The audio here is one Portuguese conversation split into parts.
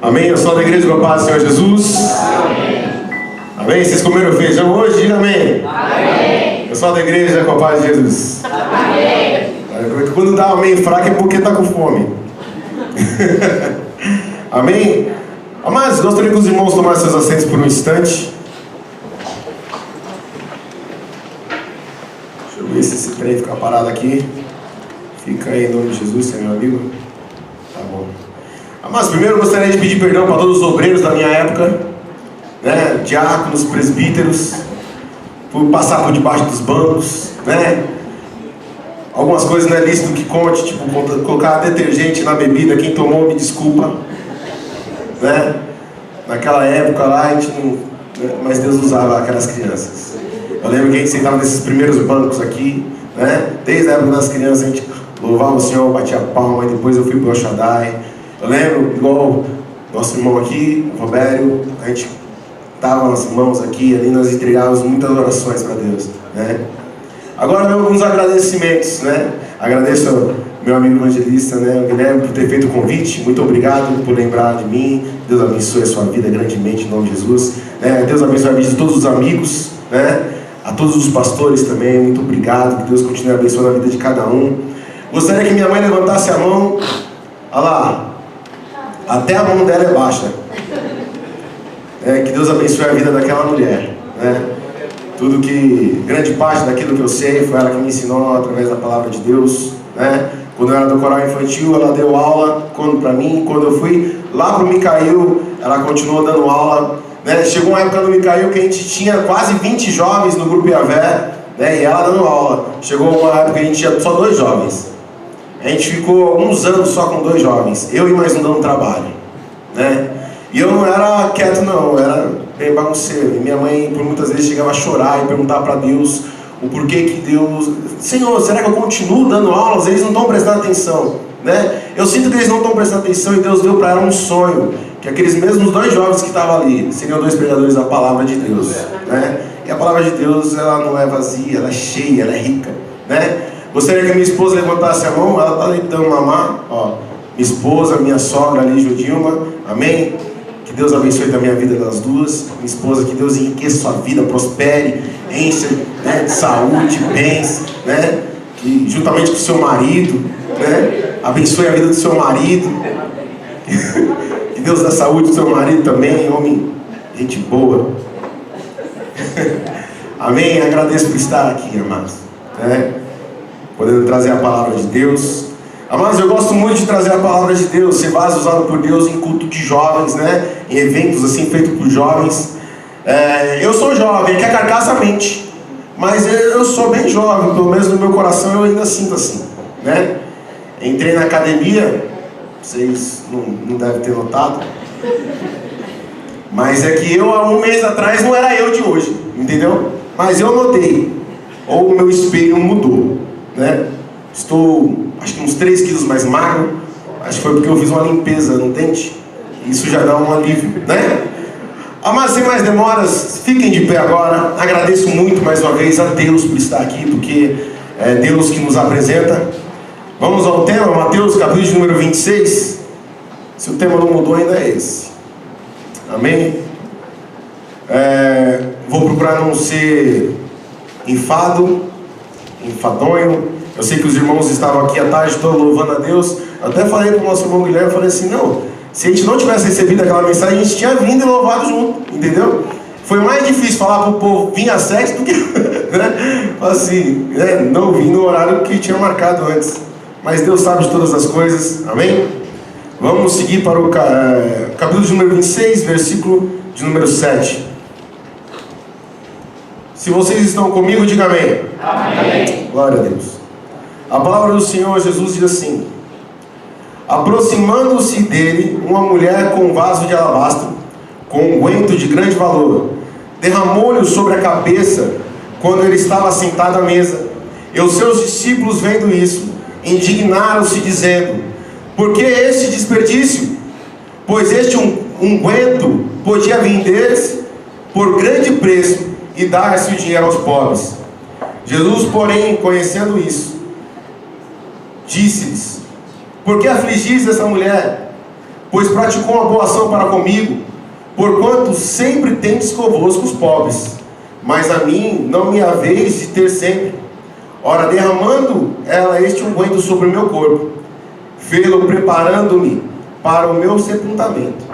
Amém? Eu sou da igreja com a paz do Senhor Jesus. Amém. Amém? Vocês comeram feijão hoje? Diga amém. Amém. Eu sou da igreja com a paz de Jesus. Amém. Quando dá amém fraco é porque está com fome. Amém? Amados, gostaria que os irmãos tomassem seus assentos por um instante. Deixa eu ver se esse trem ficar parado aqui. Fica aí em nome de Jesus, você é meu amigo. Tá bom. Mas primeiro eu gostaria de pedir perdão para todos os obreiros da minha época, né? Diáconos, presbíteros, por passar por debaixo dos bancos, né? Algumas coisas não é lícito que conte, tipo colocar detergente na bebida. Quem tomou me desculpa, né? Naquela época lá a gente não, mas Deus usava aquelas crianças. Eu lembro que a gente sentava nesses primeiros bancos aqui, né? Desde a época das crianças a gente louvava o Senhor, batia palma, e depois eu fui pro El Shaddai. Eu lembro, igual nosso irmão aqui, o Robério, a gente dava as mãos aqui, ali nós entregávamos muitas orações para Deus, né? Agora alguns agradecimentos, né? Agradeço ao meu amigo evangelista, né, o Guilherme, por ter feito o convite. Muito obrigado por lembrar de mim. Deus abençoe a sua vida grandemente em nome de Jesus, né? Deus abençoe a vida de todos os amigos, né? A todos os pastores também, muito obrigado. Que Deus continue abençoando a vida de cada um. Gostaria que minha mãe levantasse a mão. Olha lá. Até a mão dela é baixa. Que Deus abençoe a vida daquela mulher, né? Tudo que, grande parte daquilo que eu sei foi ela que me ensinou através da palavra de Deus, né? Quando eu era do coral infantil, ela deu aula para mim. Quando eu fui lá para o Micael, ela continuou dando aula, né? Chegou uma época no Micael que a gente tinha quase 20 jovens no grupo Iavé, né? E ela dando aula. Chegou uma época que a gente tinha só 2 jovens. A gente ficou alguns anos só com 2 jovens, eu e mais um dando trabalho, né? E eu não era quieto não, eu era bem bagunceiro. E minha mãe por muitas vezes chegava a chorar e perguntar para Deus o porquê que Deus... Senhor, será que eu continuo dando aulas? Eles não estão prestando atenção, né? Eu sinto que eles não estão prestando atenção, e Deus deu para ela um sonho, que aqueles mesmos 2 jovens que estavam ali seriam 2 pregadores da palavra de Deus, né? E a palavra de Deus, ela não é vazia, ela é cheia, ela é rica, né? Gostaria que a minha esposa levantasse a mão. Ela está deitando mamar, ó. Minha esposa, minha sogra ali, Judilma, amém? Que Deus abençoe também a vida das duas. Minha esposa, que Deus enriqueça sua vida, prospere, encha, né, de saúde, bens, né? Que juntamente com o seu marido, né? Abençoe a vida do seu marido. Que Deus dê saúde do seu marido também, homem, gente boa. Amém? Agradeço por estar aqui, amados, né? Podendo trazer a palavra de Deus. Mas eu gosto muito de trazer a palavra de Deus, ser vaso usado por Deus em culto de jovens, né? Em eventos assim, feitos por jovens. Eu sou jovem, que a carcaça mente, mas eu sou bem jovem, pelo menos no meu coração eu ainda sinto assim, né? Entrei na academia, vocês não devem ter notado, mas é que eu há um mês atrás não era eu de hoje, entendeu? Mas eu notei, ou o meu espelho mudou, né? Estou, acho que uns 3 quilos mais magro. Acho que foi porque eu fiz uma limpeza no dente. Isso já dá um alívio, né? Mas sem mais demoras, fiquem de pé agora. Agradeço muito mais uma vez a Deus por estar aqui, porque é Deus que nos apresenta. Vamos ao tema, Mateus capítulo de número 26. Se o tema não mudou, ainda é esse. Amém? Vou procurar não ser enfadonho. Eu sei que os irmãos estavam aqui à tarde toda louvando a Deus. Eu até falei para o nosso irmão Guilherme, falei assim, não, se a gente não tivesse recebido aquela mensagem, a gente tinha vindo e louvado junto, entendeu? Foi mais difícil falar para o povo vir às 7 do que, né? Assim, né? Não vim no horário que tinha marcado antes. Mas Deus sabe de todas as coisas, amém? Vamos seguir para o capítulo de número 26, versículo de número 7. Se vocês estão comigo, diga amém. Amém. Glória a Deus. A palavra do Senhor Jesus diz assim: aproximando-se dele, uma mulher com um vaso de alabastro, com um unguento de grande valor, derramou-lhe sobre a cabeça quando ele estava sentado à mesa. E os seus discípulos, vendo isso, indignaram-se, dizendo: por que este desperdício? Pois este unguento podia vender-se por grande preço e dar-se o dinheiro aos pobres. Jesus, porém, conhecendo isso, disse-lhes: por que afligis essa mulher? pois praticou uma boa ação para comigo, porquanto sempre tendes convosco os pobres, mas a mim não me haveis de ter sempre. Ora, derramando ela este unguento sobre o meu corpo, fê-lo preparando-me para o meu sepultamento.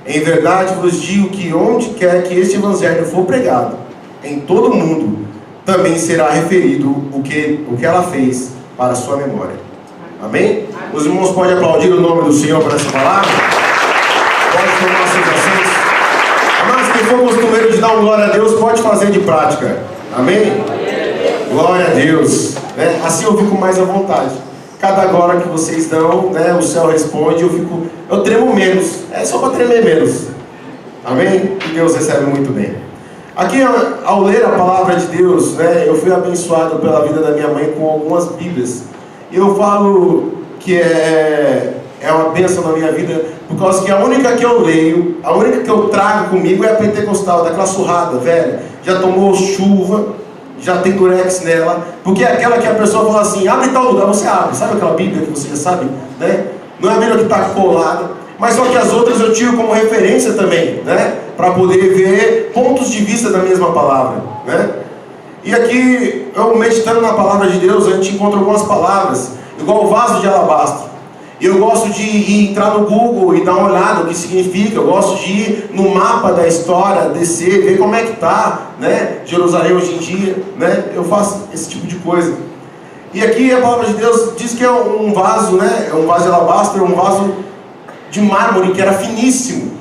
Em verdade vos digo que onde quer que este evangelho for pregado, em todo o mundo, também será referido o que ela fez para a sua memória. Amém? Os irmãos podem aplaudir o nome do Senhor por essa palavra? Pode tomar suas assentos. Mas quem for costumeiro de dar um glória a Deus, pode fazer de prática. Amém? Glória a Deus. Assim eu fico mais à vontade. Cada glória que vocês dão, o céu responde, eu tremo menos. É só para tremer menos. Amém? E Deus recebe muito bem. Aqui, ao ler a palavra de Deus, eu fui abençoado pela vida da minha mãe com algumas Bíblias. E eu falo que é uma bênção na minha vida, por causa que a única que eu leio, a única que eu trago comigo é a pentecostal, daquela surrada, velha. Já tomou chuva, já tem durex nela, porque é aquela que a pessoa fala assim, abre tal lugar, você abre. Sabe aquela Bíblia que você já sabe, Não é a Bíblia que está colada, mas só que as outras eu tiro como referência também, para poder ver pontos de vista da mesma palavra, E aqui, eu meditando na palavra de Deus, a gente encontra algumas palavras, igual o vaso de alabastro. Eu gosto de entrar no Google e dar uma olhada o que significa. Eu gosto de ir no mapa da história, descer, ver como é que está, Jerusalém hoje em dia, Eu faço esse tipo de coisa. E aqui a palavra de Deus diz que é um vaso, É um vaso de alabastro, é um vaso de mármore que era finíssimo.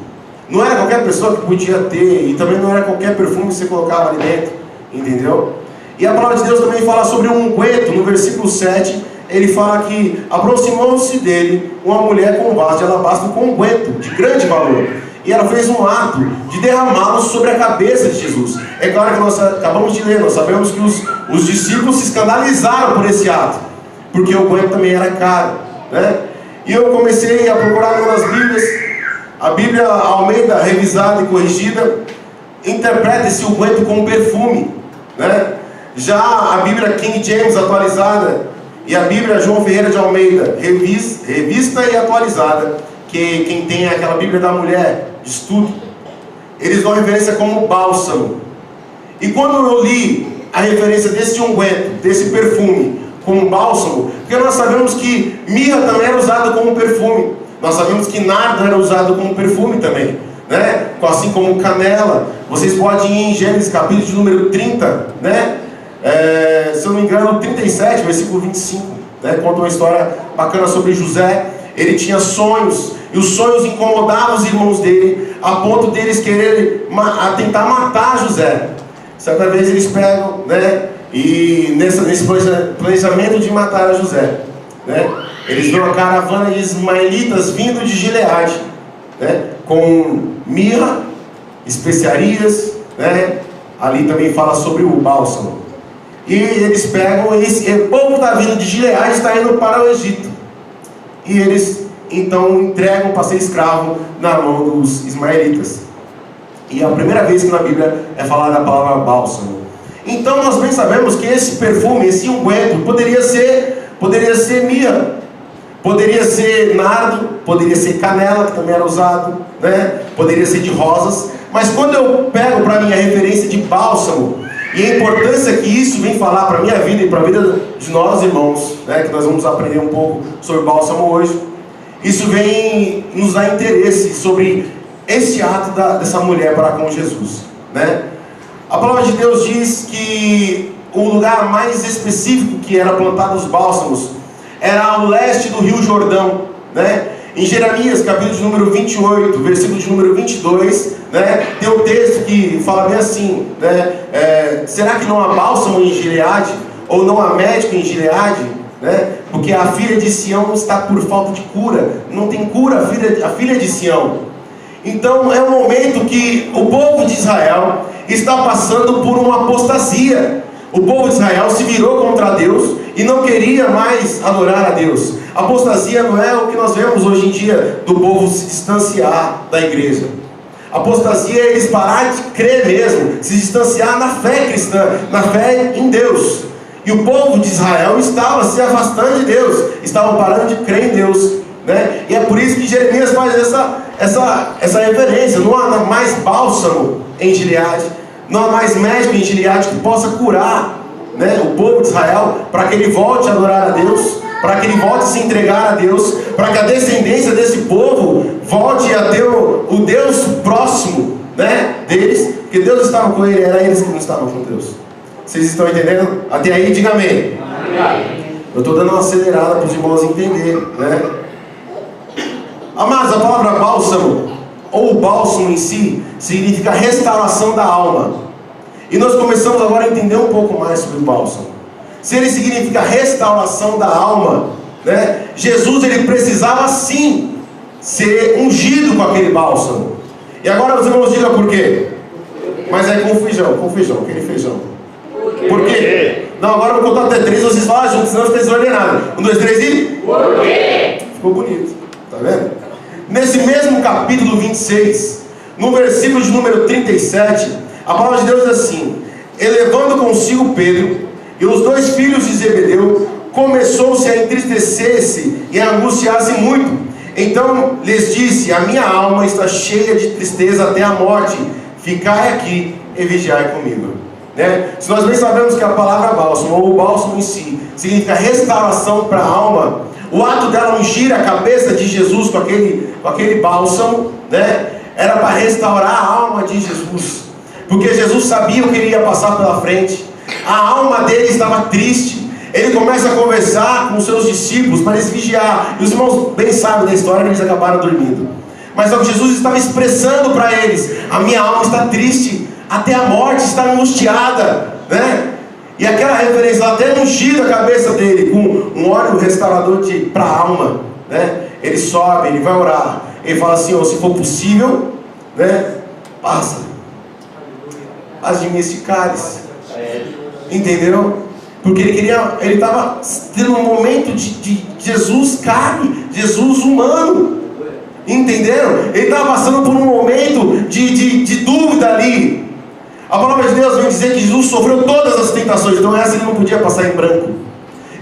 Não era qualquer pessoa que podia ter, e também não era qualquer perfume que você colocava ali dentro, entendeu? E a palavra de Deus também fala sobre um unguento, no versículo 7, ele fala que aproximou-se dele uma mulher com um vaso de alabastro com unguento de grande valor, e ela fez um ato de derramá-lo sobre a cabeça de Jesus. É claro que nós acabamos de ler, nós sabemos que os discípulos se escandalizaram por esse ato, porque o unguento também era caro, E eu comecei a procurar nas Bíblias. A Bíblia Almeida, revisada e corrigida, interpreta esse unguento como perfume, Já a Bíblia King James atualizada e a Bíblia João Ferreira de Almeida, revista e atualizada, que quem tem é aquela Bíblia da mulher de estudo, eles dão referência como bálsamo. E quando eu li a referência desse unguento, desse perfume, como bálsamo, porque nós sabemos que mirra também era usada como perfume, nós sabemos que nardo era usado como perfume também, assim como canela. Vocês podem ir em Gênesis capítulo de número 30, se eu não me engano 37, versículo 25, conta uma história bacana sobre José. Ele tinha sonhos, e os sonhos incomodavam os irmãos dele, a ponto deles quererem tentar matar José. Certa vez eles pegam, e nesse planejamento de matar a José, eles viram uma caravana de ismaelitas vindo de Gileade, com mirra, especiarias, ali também fala sobre o bálsamo. E eles pegam, o povo está vindo de Gileade, está indo para o Egito, e eles então entregam para ser escravo na mão dos ismaelitas. E é a primeira vez que na Bíblia é falada a palavra bálsamo. Então nós bem sabemos que esse perfume, esse unguento, poderia ser mirra, poderia ser nardo, poderia ser canela, que também era usado, poderia ser de rosas. Mas quando eu pego para mim a referência de bálsamo, e a importância que isso vem falar para a minha vida e para a vida de nós irmãos, que nós vamos aprender um pouco sobre bálsamo hoje, isso vem nos dar interesse sobre esse ato dessa mulher para com Jesus, A palavra de Deus diz que o lugar mais específico que era plantado os bálsamos era ao leste do Rio Jordão, Em Jeremias, capítulo de número 28, versículo de número 22, tem um texto que fala bem assim, será que não há bálsamo em Gileade? Ou não há médico em Gileade? Porque a filha de Sião está por falta de cura, não tem cura a filha de Sião. Então é um momento que o povo de Israel está passando por uma apostasia. O povo de Israel se virou contra Deus e não queria mais adorar a Deus. Apostasia não é o que nós vemos hoje em dia, do povo se distanciar da igreja. Apostasia é eles parar de crer mesmo, se distanciar na fé cristã, na fé em Deus. E o povo de Israel estava se afastando de Deus, estavam parando de crer em Deus, E é por isso que Jeremias faz essa referência. Não há mais bálsamo em Gileade, não há mais médico em Gileade que possa curar, né, o povo de Israel, para que ele volte a adorar a Deus, para que ele volte a se entregar a Deus, para que a descendência desse povo volte a ter o Deus próximo, né, deles, porque Deus estava com ele, era eles que não estavam com Deus. Vocês estão entendendo? Até aí, diga amém. Amém. Eu estou dando uma acelerada para os irmãos entenderem, né? Amados, a palavra bálsamo, ou bálsamo em si, significa restauração da alma. E nós começamos agora a entender um pouco mais sobre o bálsamo. Se ele significa restauração da alma, né? Jesus, ele precisava sim ser ungido com aquele bálsamo. E agora os irmãos digam por quê? Mas é com feijão, aquele feijão. Por quê? Não, agora eu vou contar até 3, vocês falam juntos, senão fica desordenado. 1, 2, 3 e... Por quê? Ficou bonito, tá vendo? Nesse mesmo capítulo 26, no versículo de número 37, a palavra de Deus diz assim: elevando consigo Pedro e os 2 filhos de Zebedeu, começou-se a entristecer-se e a angustiar-se muito. Então lhes disse: a minha alma está cheia de tristeza até a morte, ficai aqui e vigiai comigo. Né? Se nós bem sabemos que a palavra bálsamo, ou o bálsamo em si, significa restauração para a alma, o ato dela ungir a cabeça de Jesus com aquele bálsamo, né, era para restaurar a alma de Jesus, porque Jesus sabia o que ele ia passar pela frente. A alma dele estava triste. Ele começa a conversar com os seus discípulos para eles vigiar, e os irmãos bem sabem da história que eles acabaram dormindo. Mas só que Jesus estava expressando para eles: a minha alma está triste até a morte, está angustiada, né? E aquela referência, até ungido a cabeça dele com um óleo restaurador para a alma, né? Ele sobe, ele vai orar, ele fala assim: oh, se for possível, né, passa de mim esse cálice. Entendeu? Porque ele estava tendo um momento de Jesus carne, Jesus humano. Entenderam? Ele estava passando por um momento de dúvida ali. A palavra de Deus vem dizer que Jesus sofreu todas as tentações, então essa ele não podia passar em branco.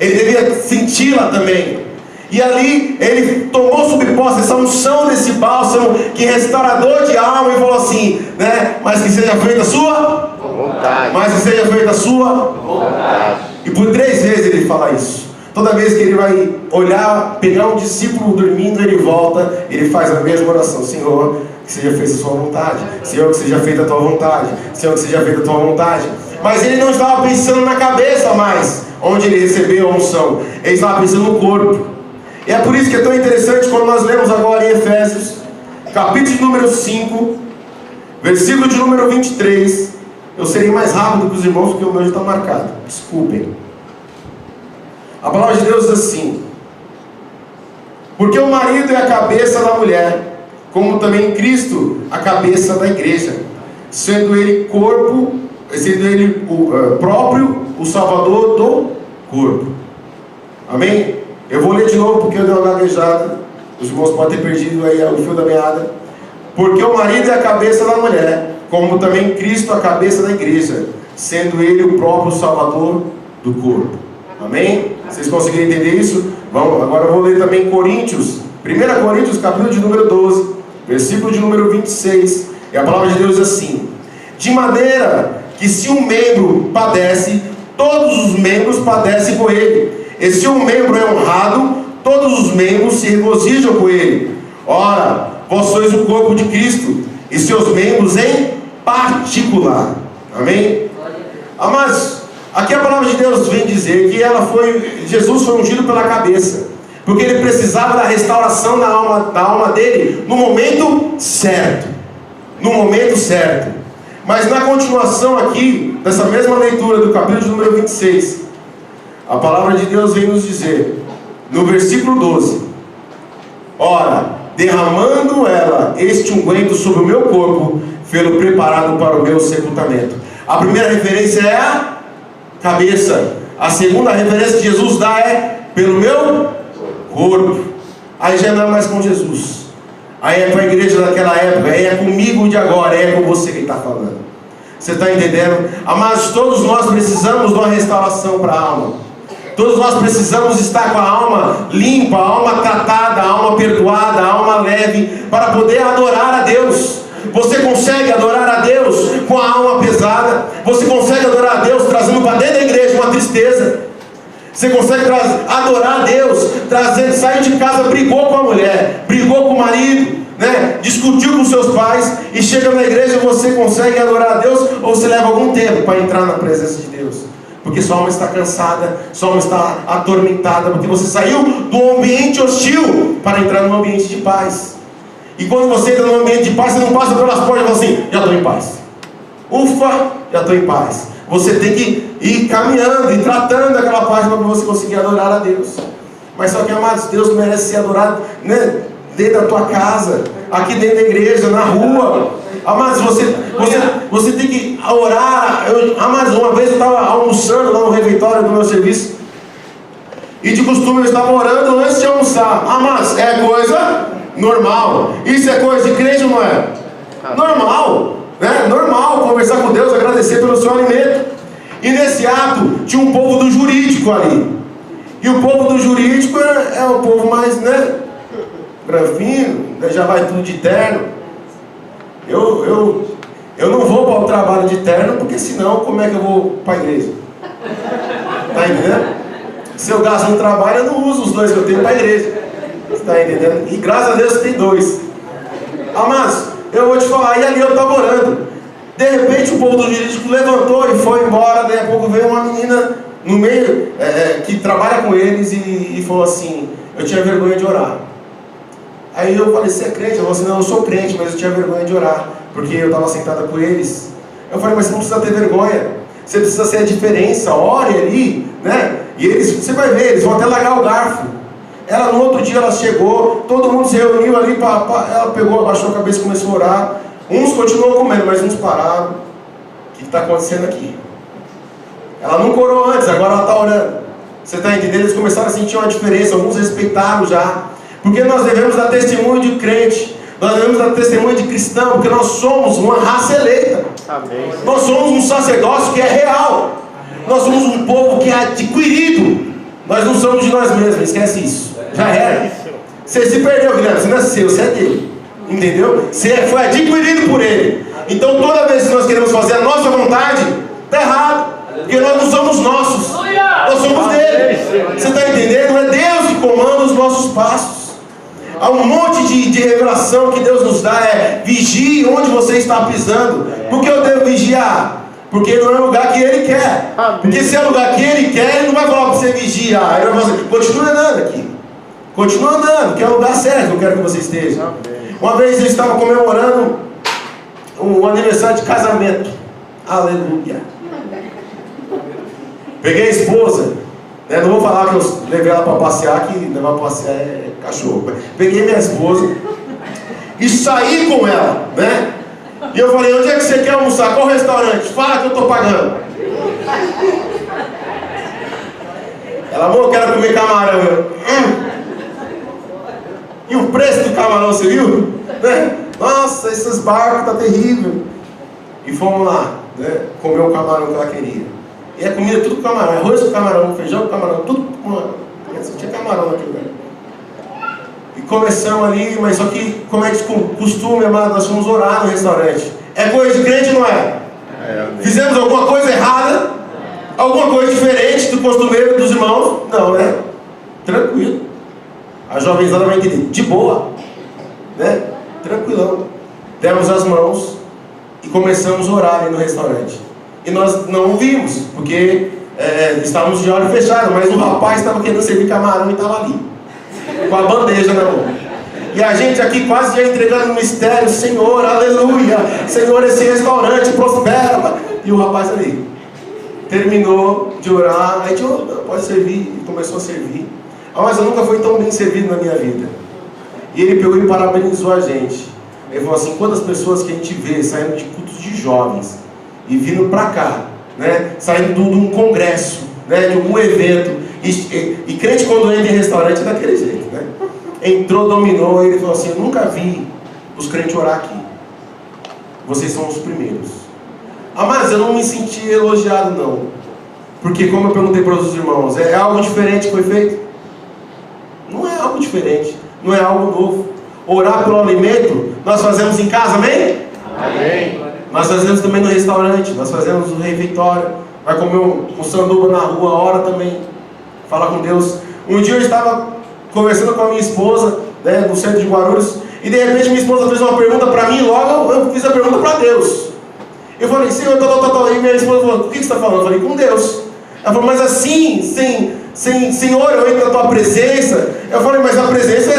Ele devia senti-la também. E ali ele tomou sob posse essa unção desse bálsamo, que é restaurador de alma, e falou assim, né? Mas que seja feita a sua vontade. Mas que seja feita a sua vontade. E por 3 vezes ele fala isso. Toda vez que ele vai olhar, pegar um discípulo dormindo, ele volta, ele faz a mesma oração: Senhor, que seja feita a sua vontade. Senhor, que seja feita a tua vontade. Senhor, que seja feita a tua vontade. Mas ele não estava pensando na cabeça mais, onde ele recebeu a unção. Ele estava pensando no corpo. E é por isso que é tão interessante quando nós lemos agora em Efésios, capítulo de número 5, versículo de número 23. Eu serei mais rápido que os irmãos, porque o meu já está marcado. Desculpem. A palavra de Deus diz assim: porque o marido é a cabeça da mulher, como também Cristo a cabeça da igreja, sendo ele o próprio o salvador do corpo. Amém? Eu vou ler de novo porque eu dei uma gaguejada. Os irmãos podem ter perdido aí o fio da meada. Porque o marido é a cabeça da mulher, como também Cristo a cabeça da igreja, sendo ele o próprio salvador do corpo. Amém? Vocês conseguiram entender isso? Vamos, agora eu vou ler também Coríntios, 1 Coríntios, capítulo de número 12, versículo de número 26. E a palavra de Deus diz assim: de maneira que se um membro padece, todos os membros padecem com ele. E se um membro é honrado, todos os membros se regozijam com ele. Ora, vós sois o corpo de Cristo, e seus membros em particular. Amém? Amados, aqui a palavra de Deus vem dizer que Jesus foi ungido pela cabeça, porque ele precisava da restauração da alma dele no momento certo. No momento certo. Mas na continuação aqui, dessa mesma leitura do capítulo de número 26, a palavra de Deus vem nos dizer, no versículo 12: ora, derramando ela este unguento sobre o meu corpo, fê-lo preparado para o meu sepultamento. A primeira referência é a cabeça. A segunda referência que Jesus dá é pelo meu corpo. Aí já não é mais com Jesus. Aí é para a igreja daquela época. Aí é comigo de agora. Aí é com você que ele está falando. Você está entendendo? Amados, todos nós precisamos de uma restauração para a alma. Todos nós precisamos estar com a alma limpa, a alma tratada, a alma perdoada, a alma leve, para poder adorar a Deus. Você consegue adorar a Deus com a alma pesada? Você consegue adorar a Deus trazendo para dentro da igreja uma tristeza? Você consegue adorar a Deus trazendo, saiu de casa, brigou com a mulher, brigou com o marido, né? Discutiu com seus pais, e chega na igreja, você consegue adorar a Deus? Ou você leva algum tempo para entrar na presença de Deus? Porque sua alma está cansada, sua alma está atormentada, porque você saiu do ambiente hostil para entrar num ambiente de paz. E quando você entra num ambiente de paz, você não passa pelas portas e fala assim: já estou em paz. Ufa, já estou em paz. Você tem que ir caminhando e tratando aquela paz para você conseguir adorar a Deus. Mas só que, amados, Deus merece ser adorado, né? Dentro da tua casa, aqui dentro da igreja, na rua. Amados, você tem que orar. Amados, uma vez eu estava almoçando lá no refeitório do meu serviço, e de costume eu estava orando antes de almoçar. Amados, é coisa normal. Isso é coisa de crente ou não é? Normal, né? Normal conversar com Deus, agradecer pelo seu alimento. E nesse ato tinha um povo do jurídico ali. E o povo do jurídico é o povo mais, né, granfino, né, já vai tudo de terno. Eu não vou para o trabalho de terno, porque senão como é que eu vou para a igreja? Está entendendo? Se eu gasto no trabalho, eu não uso os dois que eu tenho para a igreja. Está entendendo? E graças a Deus tem dois. Mas eu vou te falar, e ali eu estava orando. De repente o povo do jurídico levantou e foi embora. Daí a pouco veio uma menina no meio, que trabalha com eles, e falou assim: eu tinha vergonha de orar. Aí eu falei: você é crente? Eu falei assim: não, eu sou crente, mas eu tinha vergonha de orar, porque eu estava sentada com eles. Eu falei: mas você não precisa ter vergonha, você precisa ser a diferença, ore ali, né? E eles, você vai ver, eles vão até largar o garfo. Ela, no outro dia, ela chegou, todo mundo se reuniu ali, ela pegou, abaixou a cabeça e começou a orar. Uns continuam comendo, mas uns pararam. O que está acontecendo aqui? Ela não orou antes, agora ela está orando. Você está entendendo? Eles começaram a sentir uma diferença, alguns respeitaram já. Porque nós devemos dar testemunho de crente, nós devemos dar testemunho de cristão, porque nós somos uma raça eleita. Amém. Nós somos um sacerdócio que é real. Nós somos um povo que é adquirido. Nós não somos de nós mesmos, esquece isso. Já era. Você se perdeu, Guilherme, você não é seu, você é dele. Entendeu? Você foi adquirido por ele. Então toda vez que nós queremos fazer a nossa vontade, está errado. Porque nós não somos nossos, nós somos dele. Você está entendendo? É Deus que comanda os nossos passos. Há um monte de revelação que Deus nos dá. Vigie onde você está pisando. Por que eu devo vigiar? Porque não é o lugar que Ele quer. Porque se é o lugar que Ele quer, Ele não vai falar para você vigiar. Ele vai falar assim: continua andando aqui, continua andando, que é o lugar certo que eu quero que você esteja. Uma vez eu estava comemorando um aniversário de casamento. Aleluia. Peguei a esposa, né? Não vou falar que eu levei ela para passear, que levar para passear é cachorro. Peguei minha esposa e saí com ela, né? E eu falei: onde é que você quer almoçar? Qual restaurante? Fala que eu estou pagando. Ela: amor, eu quero comer camarão. E o preço do camarão, você viu? Né? Nossa, esses barcos tá terrível. E fomos lá, né? Comer o camarão que ela queria. E a comida tudo com camarão, arroz com camarão, feijão com camarão, tudo com camarão. Só tinha camarão naquele lugar. E começamos ali, mas só que, como é de costume, amado, nós fomos orar no restaurante. É coisa de crente, não é? Fizemos alguma coisa errada? Alguma coisa diferente do costumeiro dos irmãos? Não, né? Tranquilo. A jovenzada vai entender, de boa, né? Tranquilão. Demos as mãos e começamos a orar ali no restaurante. E nós não vimos, porque estávamos de olho fechado, mas o rapaz estava querendo servir camarão e estava ali, com a bandeja na mão. E a gente aqui quase já entregando o mistério: Senhor, aleluia, Senhor, esse restaurante prospera. E o rapaz ali terminou de orar, aí pode servir, e começou a servir. Mas eu nunca fui tão bem servido na minha vida. E ele pegou e parabenizou a gente. Ele falou assim: quantas pessoas que a gente vê saindo de cultos de jovens e vindo para cá, né? Saindo de um congresso, né? De algum evento, e crente quando entra em restaurante é daquele jeito, né? Entrou, dominou, e ele falou assim: eu nunca vi os crentes orar aqui, vocês são os primeiros. Mas eu não me senti elogiado, não. Porque, como eu perguntei para os irmãos, é algo diferente que foi feito? Não é algo diferente, não é algo novo. Orar pelo alimento, nós fazemos em casa, amém? Amém. Nós fazemos também no restaurante, nós fazemos no refeitório. Vai comer um sanduba na rua, ora também, falar com Deus. Um dia eu estava conversando com a minha esposa, né, no centro de Guarulhos, e de repente minha esposa fez uma pergunta para mim, e logo eu fiz a pergunta para Deus. Eu falei, Senhor, e minha esposa falou, o que você está falando? Eu falei, com Deus. Ela falou, mas assim, Senhor, eu entro na tua presença. Eu falei, mas a presença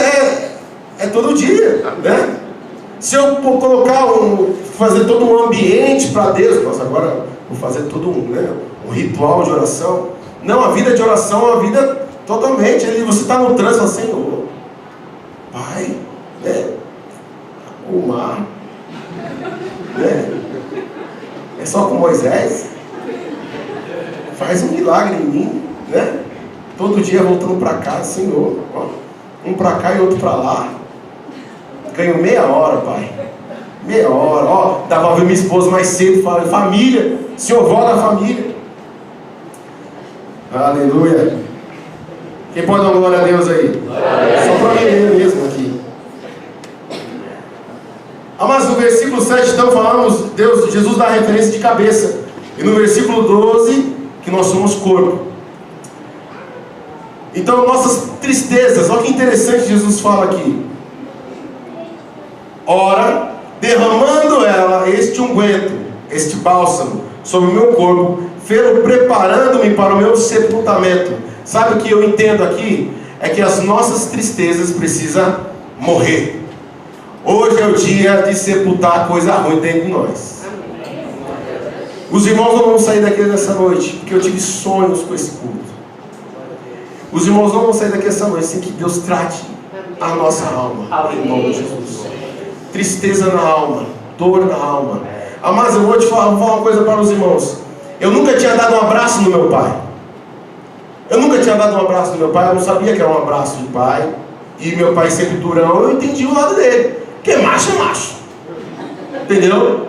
é todo dia, né? Se eu colocar fazer todo um ambiente para Deus, nossa, agora vou fazer todo um ritual de oração. Não, a vida de oração é uma vida totalmente. Você está no trânsito, Senhor, Pai, né? O mar, né? É só com Moisés. Faz um milagre em mim, né? Todo dia voltando para cá, Senhor, ó, um para cá e outro para lá. Ganho meia hora, Pai. Meia hora, ó, dava pra ver minha esposa mais cedo, família, Senhor, vó da família. Aleluia. Quem pode dar glória a Deus aí? Só para mim mesmo aqui. Mas no versículo 7, então, falamos, Jesus dá a referência de cabeça. E no versículo 12, que nós somos corpo. Então, nossas tristezas, olha que interessante Jesus fala aqui. Ora, derramando ela este unguento, este bálsamo, sobre o meu corpo, preparando-me para o meu sepultamento. Sabe o que eu entendo aqui? É que as nossas tristezas precisam morrer. Hoje é o dia de sepultar coisa ruim dentro de nós. Os irmãos não vão sair daqui nessa noite, porque eu tive sonhos com esse culto. Os irmãos não vão sair daqui essa noite sem que Deus trate a nossa alma, em nome de Jesus. Tristeza na alma, dor na alma. Mas eu vou falar uma coisa para os irmãos. Eu nunca tinha dado um abraço no meu pai. Eu nunca tinha dado um abraço no meu pai. Eu não sabia que era um abraço de pai. E meu pai sempre durão, eu entendi o lado dele. Porque macho é macho. Entendeu?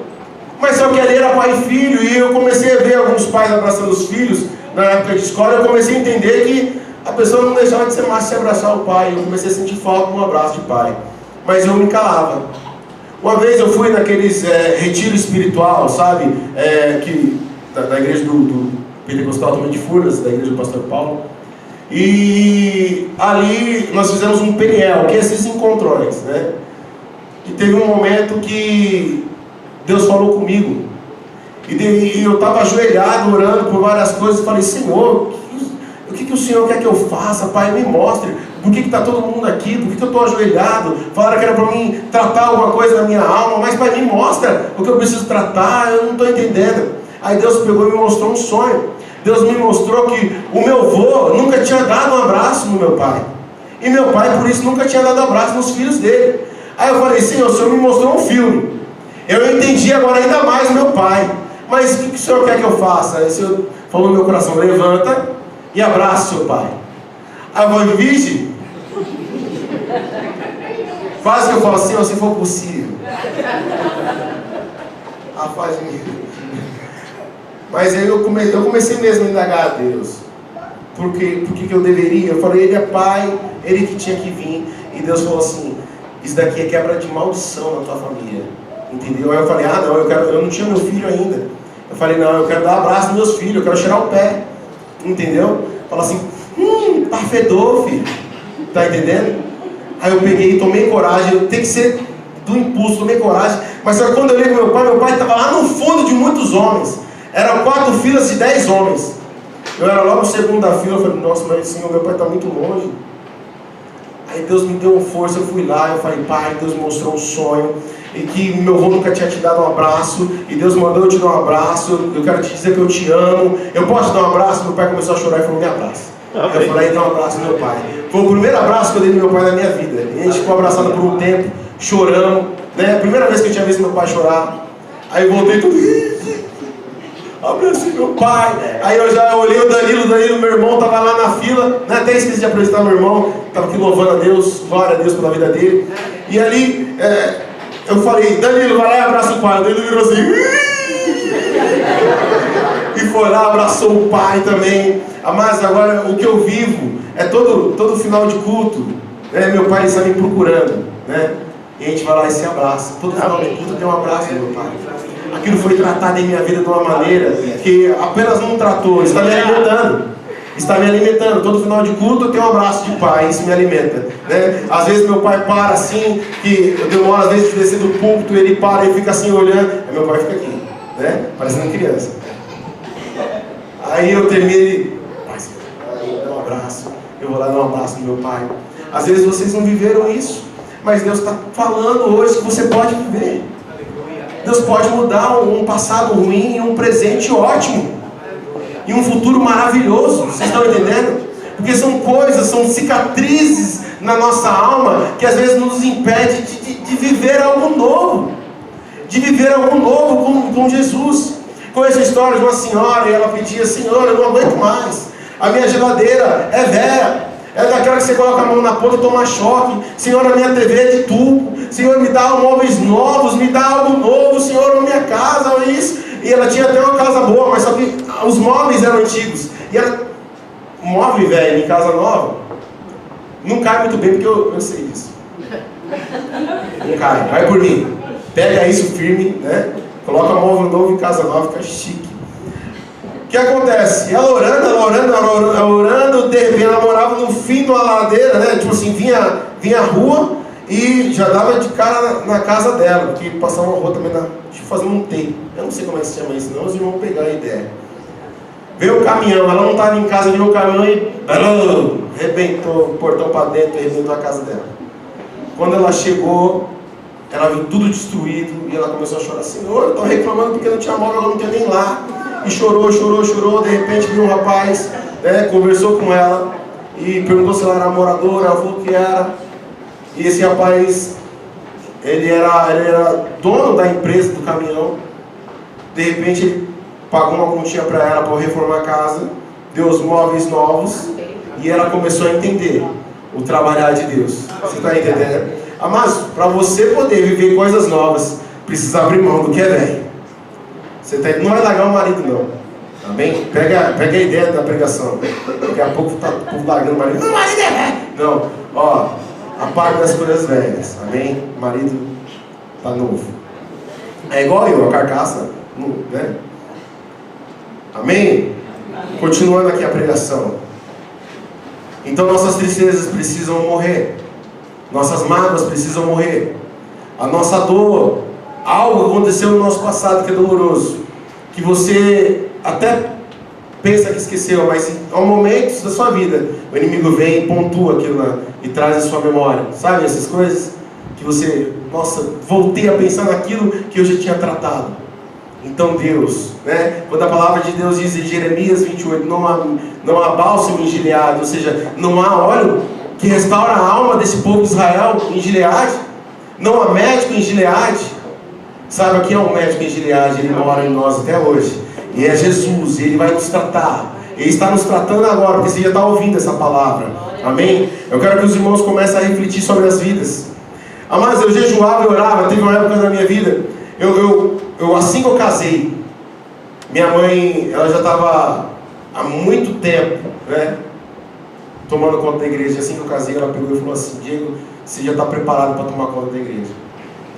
Mas só que ali era pai e filho. E eu comecei a ver alguns pais abraçando os filhos. Na época de escola eu comecei a entender que a pessoa não deixava de ser macho se abraçar o pai. Eu comecei a sentir falta de um abraço de pai. Mas eu me calava. Uma vez eu fui naqueles retiro espiritual, sabe? Da igreja do Pentecostal também de Furnas, da igreja do pastor Paulo. E ali nós fizemos um PNL, que é esses encontrões, né? E teve um momento que Deus falou comigo. E eu estava ajoelhado, orando por várias coisas, e falei, Senhor, o que o Senhor quer que eu faça? Pai, me mostre. Por que está todo mundo aqui? Por que eu estou ajoelhado? Falaram que era para mim tratar alguma coisa na minha alma, mas Pai, me mostra o que eu preciso tratar, eu não estou entendendo. Aí Deus pegou e me mostrou um sonho. Deus me mostrou que o meu avô nunca tinha dado um abraço no meu pai. E meu pai, por isso, nunca tinha dado um abraço nos filhos dele. Aí eu falei, Senhor, o Senhor me mostrou um filme. Eu entendi agora ainda mais meu pai. Mas o que o Senhor quer que eu faça? Aí o Senhor falou no meu coração, levanta e abraça seu pai. Aí eu falei, vige. Faz o que eu falo assim, se for possível. Faz de mim. Mas aí eu comecei mesmo a indagar a Deus. Por que eu deveria? Eu falei, ele é pai, ele que tinha que vir. E Deus falou assim, isso daqui é quebra de maldição na tua família. Entendeu? Aí eu falei, não, eu não tinha meu filho ainda. Eu falei, não, eu quero dar um abraço nos meus filhos, eu quero cheirar o pé. Entendeu? Fala assim, tá fedor, filho. Tá entendendo? Aí eu peguei e tomei coragem, tem que ser do impulso, tomei coragem. Mas só que quando eu olhei pro meu pai estava lá no fundo de muitos homens. Eram 4 filas de 10 homens. Eu era logo o segundo da fila, eu falei, nossa, mas Senhor, meu pai está muito longe. Aí Deus me deu força, eu fui lá, eu falei, pai, Deus me mostrou um sonho. E que meu avô nunca tinha te dado um abraço. E Deus mandou eu te dar um abraço. Eu quero te dizer que eu te amo. Eu posso te dar um abraço? Meu pai começou a chorar e falou, me abraça. Eu falei, dá um abraço no meu pai. Foi o primeiro abraço que eu dei no meu pai na minha vida. E a gente ficou abraçado por um tempo, chorando, né? Primeira vez que eu tinha visto meu pai chorar. Aí eu voltei tudo. Abracei meu pai. Aí eu já olhei o Danilo, meu irmão, estava lá na fila, né? Até esqueci de apresentar meu irmão, estava aqui louvando a Deus, glória a Deus pela vida dele. E ali, eu falei, Danilo, vai lá e abraça o pai. O Danilo virou assim, e foi lá, abraçou o pai também. Mas agora o que eu vivo é todo final de culto, né? Meu pai está me procurando, né? E a gente vai lá e se abraça. Todo final de culto tem um abraço do meu pai. Aquilo foi tratado em minha vida de uma maneira que apenas não tratou, está me alimentando. Está me alimentando. Todo final de culto eu tenho um abraço de pai, isso me alimenta, né? Às vezes meu pai para assim, que eu demoro às vezes de descer do púlpito, ele para e fica assim olhando, aí meu pai fica aqui, né? Parecendo criança. Aí eu termino, ele dá um abraço, eu vou lá dar um abraço no meu pai. Às vezes vocês não viveram isso, mas Deus está falando hoje que você pode viver. Deus pode mudar um passado ruim em um presente ótimo. E um futuro maravilhoso, vocês estão entendendo? Porque são coisas, são cicatrizes na nossa alma que às vezes nos impede de viver algo novo. De viver algo novo com Jesus. Conheço a história de uma senhora e ela pedia: Senhor, eu não aguento mais. A minha geladeira é velha. É daquela que você coloca a mão na ponta e toma choque. Senhor, a minha TV é de tubo. Senhor, me dá móveis novos, me dá algo novo. Senhor, a minha casa, olha isso. E ela tinha até uma casa boa, mas só que os móveis eram antigos. E ela, móvel velho em casa nova, não cai muito bem, porque eu sei disso. Não cai, vai por mim. Pega isso firme, né? Coloca móvel novo em casa nova, fica chique. O que acontece? Ela orando, de repente ela morava no fim de uma ladeira, né? Tipo assim, vinha a rua e já dava de cara na casa dela, porque passava uma rua também, fazendo um T. Eu não sei como é que se chama isso, não, os irmãos vão pegar a ideia. Veio o caminhão, ela não estava em casa, veio o caminhão e arrebentou o portão para dentro e arrebentou a casa dela. Quando ela chegou, ela viu tudo destruído e ela começou a chorar: Senhor, eu estou reclamando porque não tinha móvel, eu não tinha nem lá. E chorou. De repente viu um rapaz, né, conversou com ela e perguntou se ela era moradora. Ela falou que era. E esse rapaz, ele era dono da empresa do caminhão. De repente ele pagou uma quantia para ela para reformar a casa, deu os móveis novos e ela começou a entender o trabalhar de Deus. Você está entendendo? Mas para você poder viver coisas novas, precisa abrir mão do que é velho. Não vai largar o marido, não. Amém? Pega a ideia da pregação. Daqui a pouco está largando o marido. Não, o marido é velho. Não, ó, apaga das coisas velhas. Amém? O marido está novo. É igual eu, a carcaça, né? Amém? Continuando aqui a pregação. Então nossas tristezas precisam morrer. Nossas mágoas precisam morrer. A nossa dor, algo aconteceu no nosso passado que é doloroso, que você até pensa que esqueceu, mas há momentos da sua vida o inimigo vem e pontua aquilo lá e traz a sua memória. Sabe essas coisas? Que você, nossa, voltei a pensar naquilo que eu já tinha tratado. Então Deus, né? Quando a palavra de Deus diz em Jeremias 28, não há bálsamo em Gileade, ou seja, não há óleo que restaura a alma desse povo de Israel em Gileade, não há médico em Gileade. Sabe, aqui é um médico em Gileade, ele mora em nós até hoje, e é Jesus, ele vai nos tratar, ele está nos tratando agora, porque você já está ouvindo essa palavra, amém? Eu quero que os irmãos comecem a refletir sobre as vidas. Mas eu jejuava e orava. Teve uma época na minha vida, eu assim que eu casei, minha mãe, ela já estava há muito tempo, né, tomando conta da igreja. Assim que eu casei, ela pegou e falou assim: Diego, você já está preparado para tomar conta da igreja?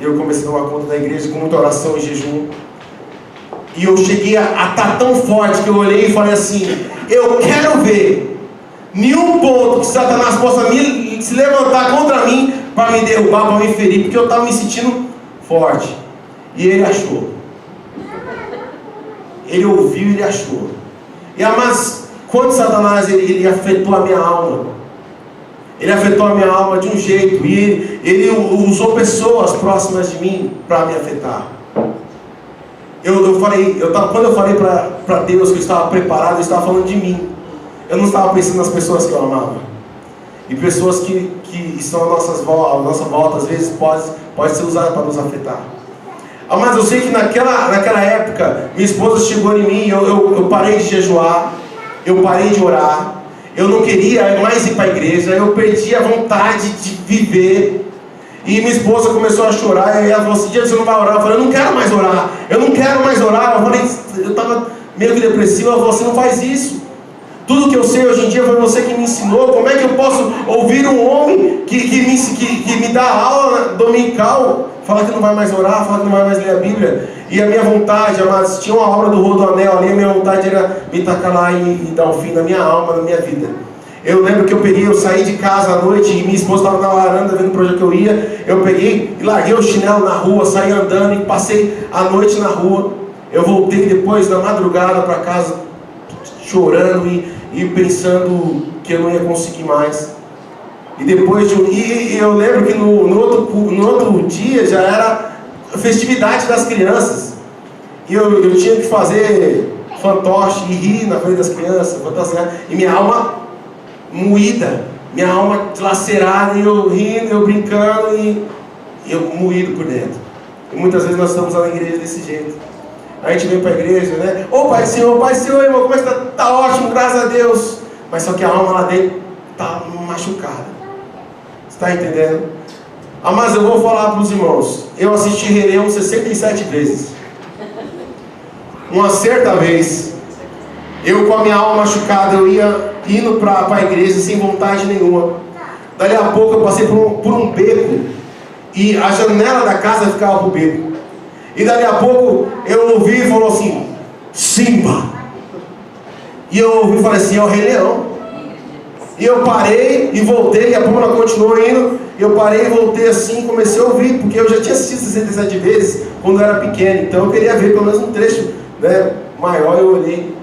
E eu comecei a tomar conta da igreja com muita oração e jejum. E eu cheguei a estar tão forte que eu olhei e falei assim: eu quero ver nenhum ponto que Satanás possa se levantar contra mim para me derrubar, para me ferir, porque eu estava me sentindo forte. E ele achou. Ele ouviu e ele achou. Mas quando Satanás ele afetou a minha alma, ele afetou a minha alma de um jeito, e ele usou pessoas próximas de mim para me afetar. Quando eu falei para Deus que eu estava preparado, eu estava falando de mim. Eu não estava pensando nas pessoas que eu amava. E pessoas que estão à nossa volta, às vezes pode ser usada para nos afetar. Mas eu sei que naquela época, minha esposa chegou em mim, eu parei de jejuar, eu parei de orar, eu não queria mais ir para a igreja, eu perdi a vontade de viver. E minha esposa começou a chorar, e ela falou assim: Diego, você não vai orar? Eu falei: eu não quero mais orar. Eu não quero mais orar. Eu falei, eu estava meio que depressivo. Ela falou assim: não faz isso. Tudo que eu sei hoje em dia foi você que me ensinou. Como é que eu posso ouvir um homem que me dá aula dominical falar que não vai mais orar, falar que não vai mais ler a Bíblia? E a minha vontade, amados, tinha uma obra do Rodoanel ali, a minha vontade era me tacar lá e dar um fim na minha alma, na minha vida. Eu lembro que eu saí de casa à noite e minha esposa estava na varanda vendo para onde eu ia. Eu peguei e larguei o chinelo na rua, saí andando e passei a noite na rua. Eu voltei depois na madrugada para casa chorando e pensando que eu não ia conseguir mais. E depois eu lembro que no outro dia já era festividade das crianças. E eu tinha que fazer fantoche e rir na frente das crianças, fantasiar. E minha alma moída, minha alma dilacerada, e eu rindo, eu brincando e eu moído por dentro. E muitas vezes nós estamos lá na igreja desse jeito. A gente vem para a igreja, né? Ô Pai do Senhor, irmão, como é que está? Está ótimo, graças a Deus. Mas só que a alma lá dentro está machucada. Você está entendendo? Mas eu vou falar para os irmãos. Eu assisti Rei Leão 67 vezes. Uma certa vez, eu com a minha alma machucada, eu ia indo para a igreja sem vontade nenhuma. Dali a pouco eu passei por um beco e a janela da casa ficava para o beco. E dali a pouco eu ouvi e falou assim: Simba. E eu ouvi e falei assim: é o Rei Leão. E eu parei e voltei, e a Pamela continuou indo. Eu parei e voltei assim, comecei a ouvir, porque eu já tinha assistido 67 vezes quando eu era pequeno. Então eu queria ver pelo menos um trecho, né, maior. Eu olhei.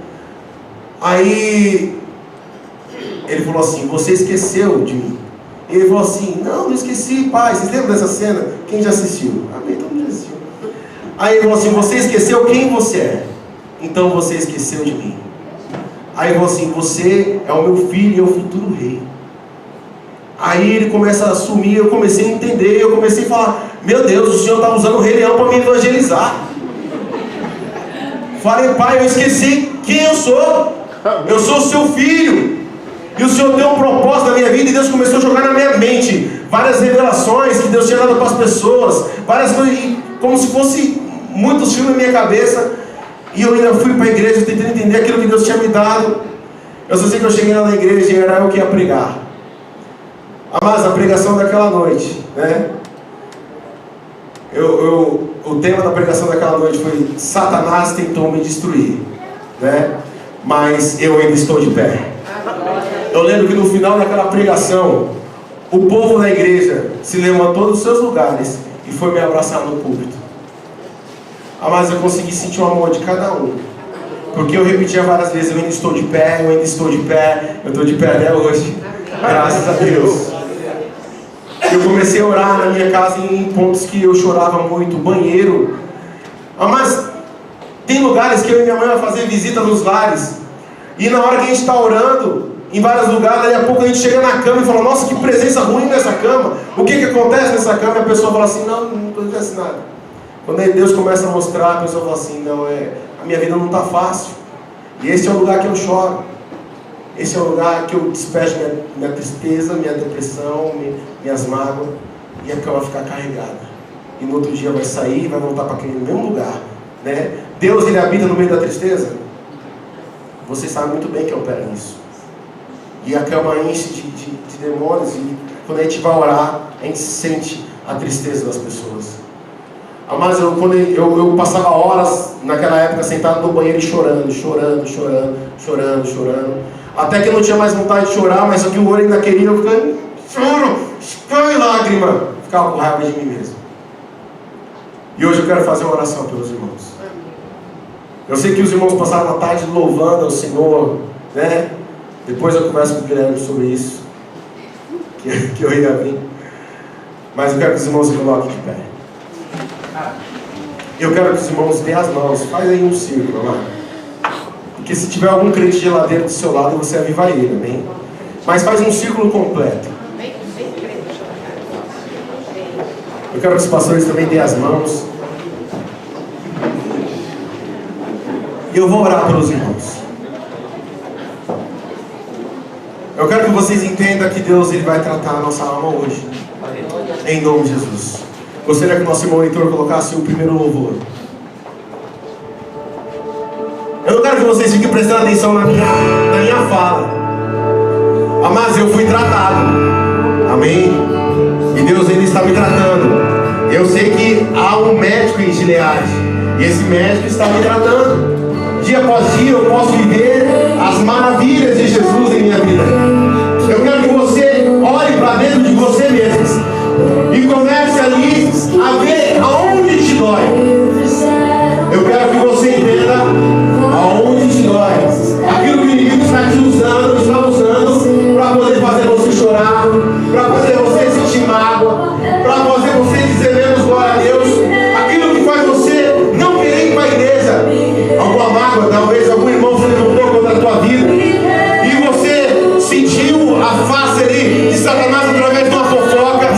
Aí ele falou assim: você esqueceu de mim. E ele falou assim: não esqueci, pai. Vocês lembram dessa cena? Quem já assistiu? Amém, todo mundo já assistiu. Aí ele falou assim: você esqueceu quem você é, então você esqueceu de mim. Aí ele falou assim: você é o meu filho e é o futuro rei. Aí ele começa a assumir, eu comecei a entender, eu comecei a falar: meu Deus, o Senhor está usando o Rei Leão para me evangelizar. Falei: pai, eu esqueci quem eu sou. Eu sou o seu filho. E o Senhor tem um propósito na minha vida. E Deus começou a jogar na minha mente várias revelações que Deus tinha dado para as pessoas, várias coisas, como se fosse muitos filmes na minha cabeça. E eu ainda fui para a igreja tentando entender aquilo que Deus tinha me dado. Eu só sei que eu cheguei lá na igreja e era eu que ia pregar. Mas a pregação daquela noite, né? O tema da pregação daquela noite foi: Satanás tentou me destruir, né? Mas eu ainda estou de pé. Eu lembro que no final daquela pregação, o povo da igreja se levantou dos seus lugares e foi me abraçar no púlpito. Mas eu consegui sentir o amor de cada um, porque eu repetia várias vezes: eu ainda estou de pé, eu ainda estou de pé, eu estou de pé até hoje, graças a Deus. Eu comecei a orar na minha casa em pontos que eu chorava muito, banheiro. Mas tem lugares que eu e minha mãe vamos fazer visita nos lares, e na hora que a gente está orando em vários lugares, daí a pouco a gente chega na cama e fala: nossa, que presença ruim nessa cama. O que acontece nessa cama? E a pessoa fala assim: não acontece nada. Quando Deus começa a mostrar, a pessoa fala assim: não, a minha vida não está fácil. E esse é o lugar que eu choro. Esse é o lugar que eu despejo minha tristeza, minha depressão, minhas mágoas. E a cama fica carregada. E no outro dia vai sair e vai voltar para aquele mesmo lugar, né? Deus, ele habita no meio da tristeza. Vocês sabem muito bem que opera nisso. E a cama enche de demônios. E quando a gente vai orar, a gente sente a tristeza das pessoas. Mas eu passava horas naquela época sentado no banheiro e chorando. Até que eu não tinha mais vontade de chorar, mas só que o olho ainda queria, eu ficava choro, lágrima. Ficava com raiva de mim mesmo. E hoje eu quero fazer uma oração pelos irmãos. Eu sei que os irmãos passaram uma tarde louvando ao Senhor, né? Depois eu converso com o Guilherme sobre isso, que eu ia vir. Mas eu quero que os irmãos se coloquem de pé. Eu quero que os irmãos deem as mãos. Faz aí um círculo, amado. Porque se tiver algum crente geladeiro do seu lado, você aviva ele, amém? Mas faz um círculo completo. Eu quero que os pastores também deem as mãos. E eu vou orar pelos irmãos. Eu quero que vocês entendam que Deus, ele vai tratar a nossa alma hoje. Em nome de Jesus. Gostaria que o nosso irmão Heitor colocasse o primeiro louvor. Eu não quero que vocês fiquem prestando atenção na minha fala. Mas eu fui tratado. Amém? E Deus ainda está me tratando. Eu sei que há um médico em Gileade, e esse médico está me tratando. Dia após dia eu posso viver as maravilhas de Jesus em minha vida. Eu quero que você olhe para dentro de você mesmo e comece ali a ver aonde te dói. Eu quero que você entenda aonde te dói. Aquilo que o inimigo está te usando, está usando para poder fazer você chorar, para fazer você sentir mágoa, para fazer você dizer menos glória a Deus. Aquilo que faz você não querer ir para a igreja. Alguma mágoa, talvez algum irmão se levantou contra a tua vida e você sentiu a face ali de Satanás através de uma fofoca,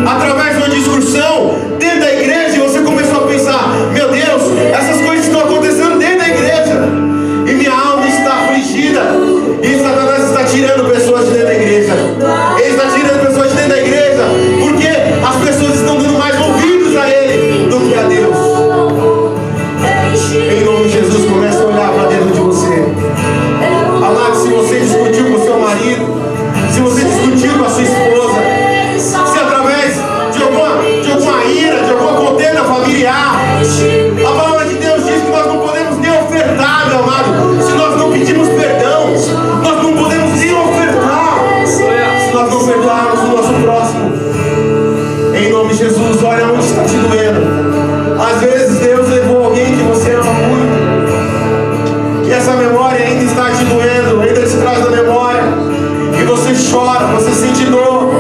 através de uma discussão dentro da igreja, e você começou a pensar: meu Deus, essas coisas estão acontecendo dentro da igreja e minha alma está afligida, e Satanás está tirando pessoas de dentro da igreja. Ele está tirando pessoas de dentro da igreja porque as pessoas estão dando mais ouvidos a ele do que a Deus. Em nome de Jesus, comece a olhar para dentro de você. Amado, se você discutiu com o seu marido, se você discutiu com a sua esposa, se através de alguma ira, de alguma contenda familiar, a palavra de Deus diz que nós não podemos nem ofertar, meu amado. Se nós não pedimos perdão, nós não podemos nem ofertar. Se nós não perdoarmos o nosso próximo, em nome de Jesus, olha onde está te doendo. Às vezes Deus levou alguém que você ama muito, e essa memória ainda está te doendo, ainda te traz a memória, e você chora, você sente dor.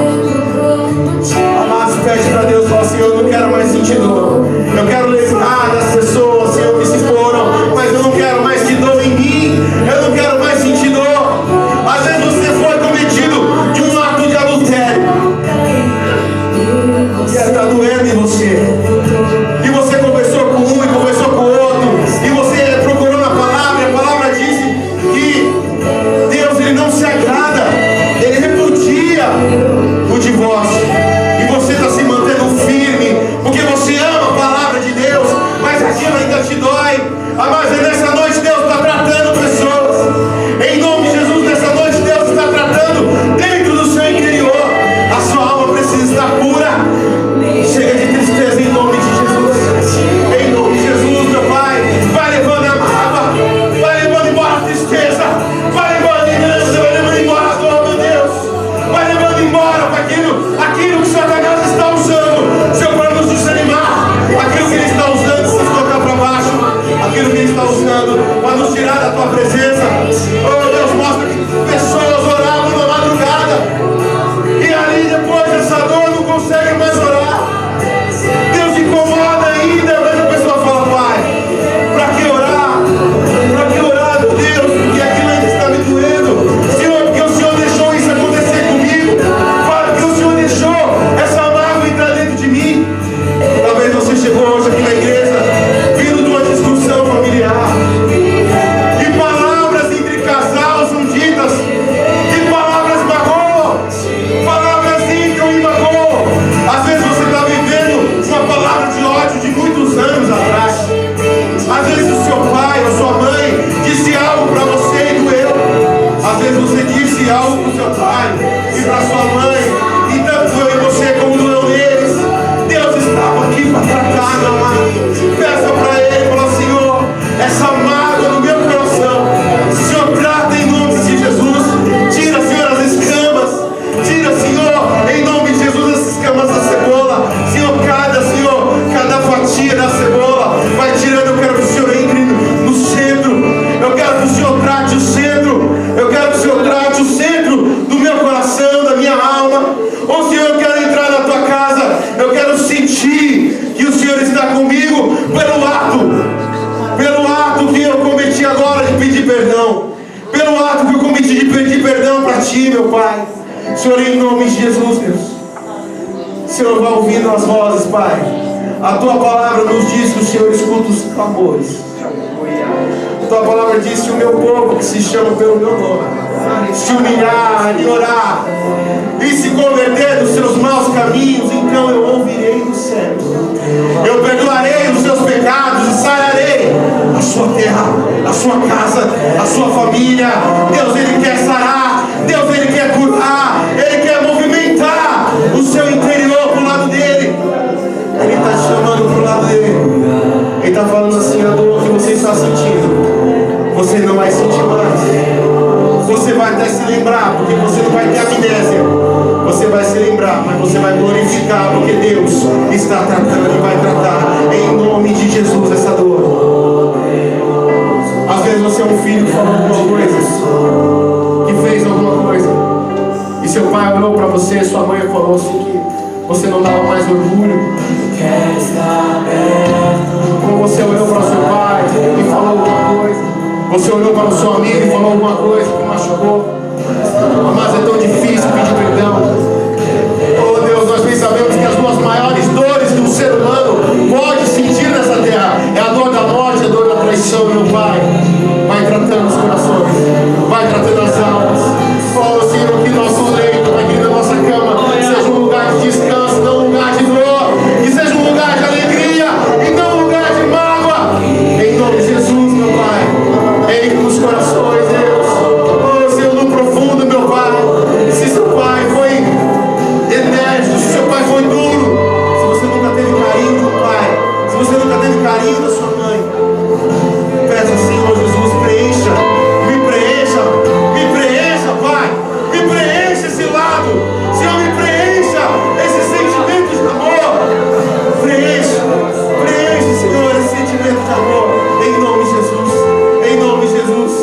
Amado, pede para Deus, fala: Senhor, eu não quero mais sentir dor. Eu quero lembrar das pessoas, Senhor, que se foram, mas eu não quero mais que dor em mim. Eu não quero mais sentir dor. Às vezes você foi cometido de um ato de adultério, e está doendo em você. E você conversou com um e conversou com o outro, e você procurou na palavra, e a palavra disse que Deus, ele não se agrada, ele repudia o divórcio, e você está se mantendo firme porque você ama a palavra de Deus, mas aquilo ainda te dói. Mas nessa noite Deus está tratando pessoas. Em nome de Jesus, nessa noite Deus está tratando dentro do seu interior. A sua alma precisa estar pura. Chega de tristeza em nome de Jesus. Em nome de Jesus, meu Pai, vai levando a mágoa, vai levando embora a tristeza, vai levando embora a dor, meu Deus. Vai levando embora aquilo que Satanás está usando, Senhor, para nos desanimar, aquilo que ele está usando para nos colocar para baixo, aquilo que ele está usando para nos tirar da tua presença. Oh Deus, mostra que pessoas oravam na madrugada e ali depois dessa dor não conseguem mais orar. Deus incomoda ainda, mas a pessoa fala: Pai, para que orar? Para que orar, meu Deus? Porque aquilo ainda está me doendo. Senhor, porque o Senhor deixou isso acontecer comigo. Pai, porque o Senhor deixou essa mágoa entrar dentro de mim. Talvez você chegou hoje aqui na igreja vindo de uma discussão familiar, e palavras entre casal são ditas, e palavras magoam, palavras entram e magoam. Às vezes você está vivendo uma palavra de ódio de muitos anos atrás. Às vezes o seu pai ou sua mãe disse algo para você e doeu. Às vezes você disse algo para o seu pai e para sua mãe, e tanto doeu em você como doeu neles. Deus estava aqui para tratar, meu amado. Peça para Ele, fala: Senhor, essa mágoa do meu coração, Senhor, trata em nome de Jesus. Tira, Senhor, as escamas. Tira, Senhor, em nome de Jesus, as escamas da cebola. Senhor, cada fatia da cebola vai tirando. Eu quero que o Senhor entre no centro. Eu quero que o Senhor trate o centro. Eu quero que o Senhor trate o centro do meu coração, da minha alma. Oh Senhor, eu quero entrar na tua casa. Eu quero sentir que o Senhor está comigo pelo ato que eu cometi agora de pedir perdão, pelo ato que eu cometi de pedir perdão para ti, meu Pai. Senhor, em nome de Jesus, Deus, Senhor, vai ouvindo as vozes, Pai. A tua palavra nos diz que o Senhor escuta os clamores. A tua palavra diz que o meu povo, que se chama pelo meu nome, se humilhar e orar e se converter dos seus maus caminhos, então eu ouvirei dos céus, eu perdoarei os seus pecados e sararei a sua terra, a sua casa, a sua família. Deus, Ele quer sarar. Deus, Ele quer curar. Ele quer movimentar o seu interior para o lado dele. Ele está te chamando para o lado dele. Ele está falando assim: a dor que você está sentindo, você não vai sentir mais. Você vai até se lembrar, porque você não vai ter amnésia. Você vai se lembrar, mas você vai glorificar, porque Deus está tratando e vai tratar em nome de Jesus essa dor. Às vezes você é um filho que falou alguma coisa, que fez alguma coisa, e seu pai olhou para você, sua mãe falou assim que você não dava mais orgulho. Como você olhou para seu pai e falou alguma coisa, você olhou para o seu amigo e falou alguma coisa que machucou. Mas é tão difícil pedir perdão. Oh Deus, nós bem sabemos que as duas maiores dores que um ser humano pode sentir nessa terra é a dor da morte, a dor da traição, meu Pai. Vai tratando os corações, vai tratando as almas. Oh Senhor, que nosso leito, aqui na nossa cama, seja um lugar de descanso, não um lugar de dor, que seja um lugar de alegria e não um lugar de mágoa. Em nome de Jesus, meu Pai. Entre nos corações, Deus. Oh Senhor, no profundo, meu Pai. Se seu Pai foi enérgico, se seu Pai foi duro, se você nunca teve carinho do Pai, se você nunca teve carinho da sua mãe, peça, Senhor Jesus, preencha, Pai, me preencha esse lado, Senhor, me preencha esses sentimentos de amor, preencha, Senhor, esse sentimento de amor, em nome de Jesus, em nome de Jesus.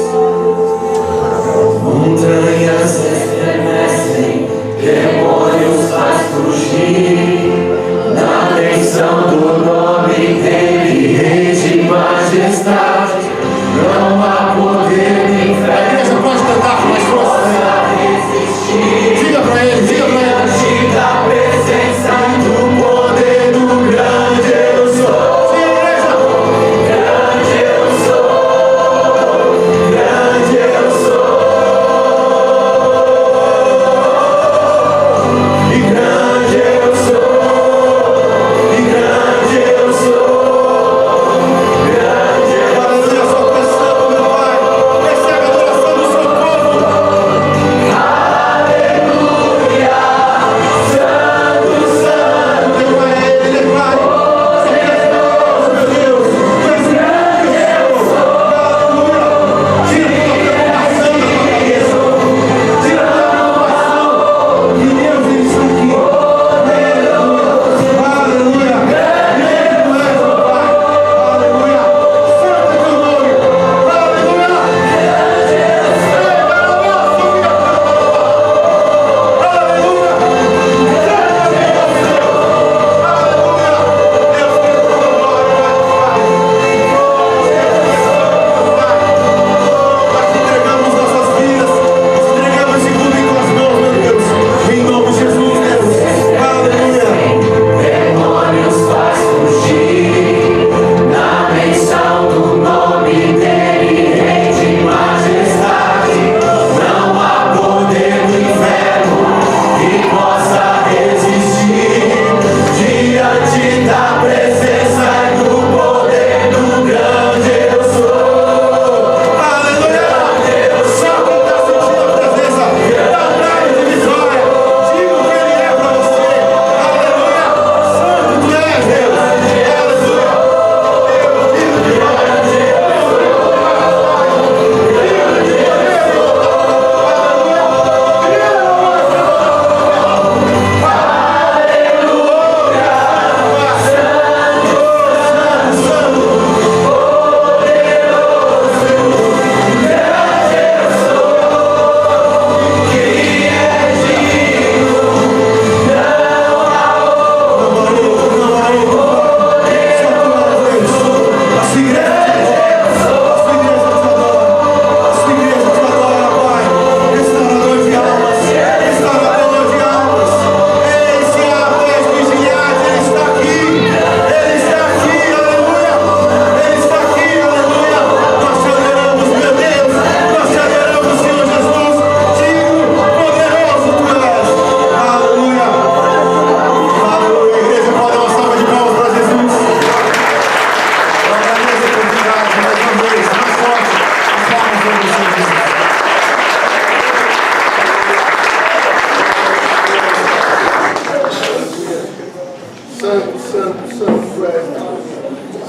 Montanhas se estremecem, demônios faz fugir, na menção do nome dele.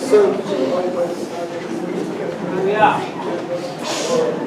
Santo, Pai, Pai, Pai,